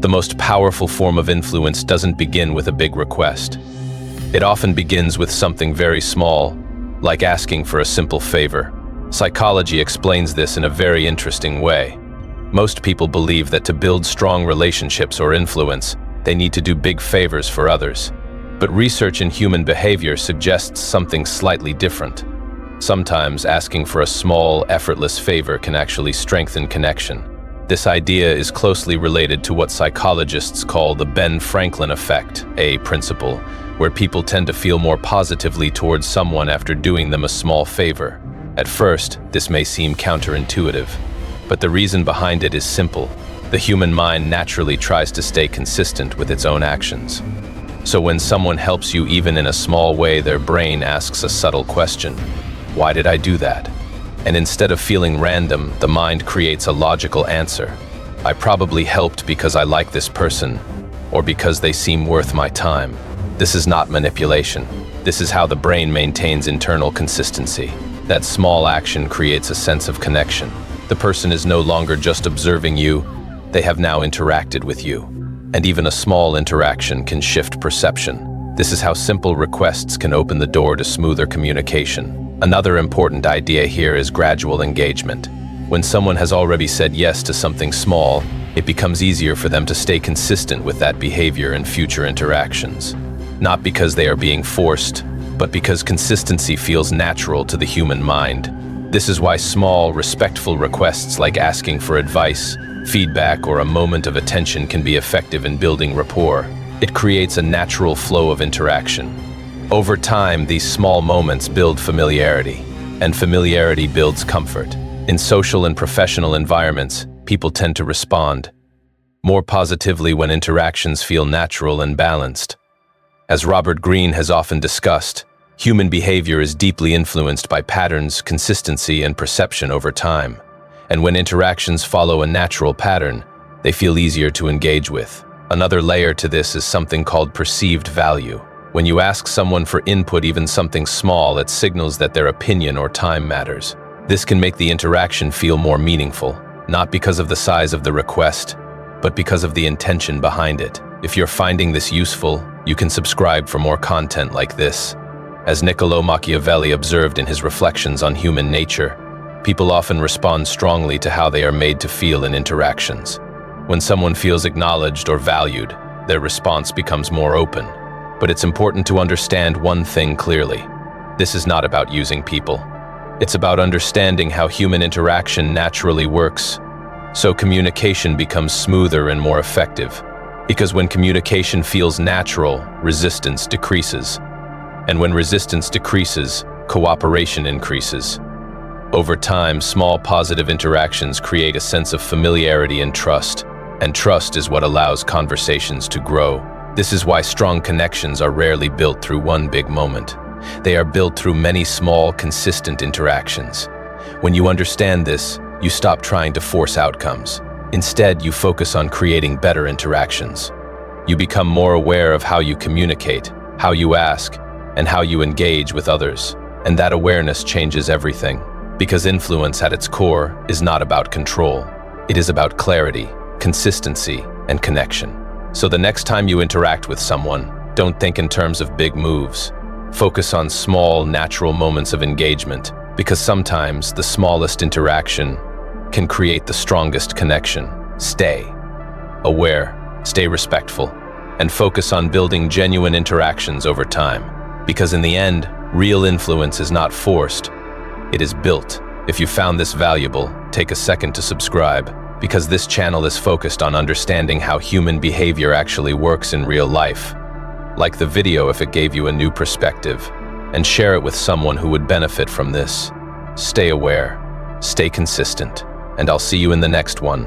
The most powerful form of influence doesn't begin with a big request. It often begins with something very small, like asking for a simple favor. Psychology explains this in a very interesting way. Most people believe that to build strong relationships or influence, they need to do big favors for others. But research in human behavior suggests something slightly different. Sometimes asking for a small, effortless favor can actually strengthen connection. This idea is closely related to what psychologists call the Ben Franklin effect, a principle, where people tend to feel more positively towards someone after doing them a small favor. At first, this may seem counterintuitive, but the reason behind it is simple. The human mind naturally tries to stay consistent with its own actions. So when someone helps you even in a small way, their brain asks a subtle question. Why did I do that? And instead of feeling random, the mind creates a logical answer. I probably helped because I like this person, or because they seem worth my time. This is not manipulation. This is how the brain maintains internal consistency. That small action creates a sense of connection. The person is no longer just observing you, they have now interacted with you. And even a small interaction can shift perception. This is how simple requests can open the door to smoother communication. Another important idea here is gradual engagement. When someone has already said yes to something small, it becomes easier for them to stay consistent with that behavior in future interactions. Not because they are being forced, but because consistency feels natural to the human mind. This is why small, respectful requests like asking for advice, feedback, or a moment of attention can be effective in building rapport. It creates a natural flow of interaction. Over time, these small moments build familiarity, and familiarity builds comfort. In social and professional environments, people tend to respond more positively when interactions feel natural and balanced. As Robert Greene has often discussed, human behavior is deeply influenced by patterns, consistency, and perception over time. And when interactions follow a natural pattern, they feel easier to engage with. Another layer to this is something called perceived value. When you ask someone for input, even something small, it signals that their opinion or time matters. This can make the interaction feel more meaningful, not because of the size of the request, but because of the intention behind it. If you're finding this useful, you can subscribe for more content like this. As Niccolò Machiavelli observed in his reflections on human nature, people often respond strongly to how they are made to feel in interactions. When someone feels acknowledged or valued, their response becomes more open. But it's important to understand one thing clearly. This is not about using people. It's about understanding how human interaction naturally works, so communication becomes smoother and more effective. Because when communication feels natural, resistance decreases. And when resistance decreases, cooperation increases. Over time, small positive interactions create a sense of familiarity and trust is what allows conversations to grow. This is why strong connections are rarely built through one big moment. They are built through many small, consistent interactions. When you understand this, you stop trying to force outcomes. Instead, you focus on creating better interactions. You become more aware of how you communicate, how you ask, and how you engage with others. And that awareness changes everything. Because influence at its core is not about control. It is about clarity, consistency, and connection. So the next time you interact with someone, don't think in terms of big moves. Focus on small, natural moments of engagement, because sometimes the smallest interaction can create the strongest connection. Stay aware, stay respectful, and focus on building genuine interactions over time. Because in the end, real influence is not forced, it is built. If you found this valuable, take a second to subscribe, because this channel is focused on understanding how human behavior actually works in real life. Like the video if it gave you a new perspective, and share it with someone who would benefit from this. Stay aware, stay consistent, and I'll see you in the next one.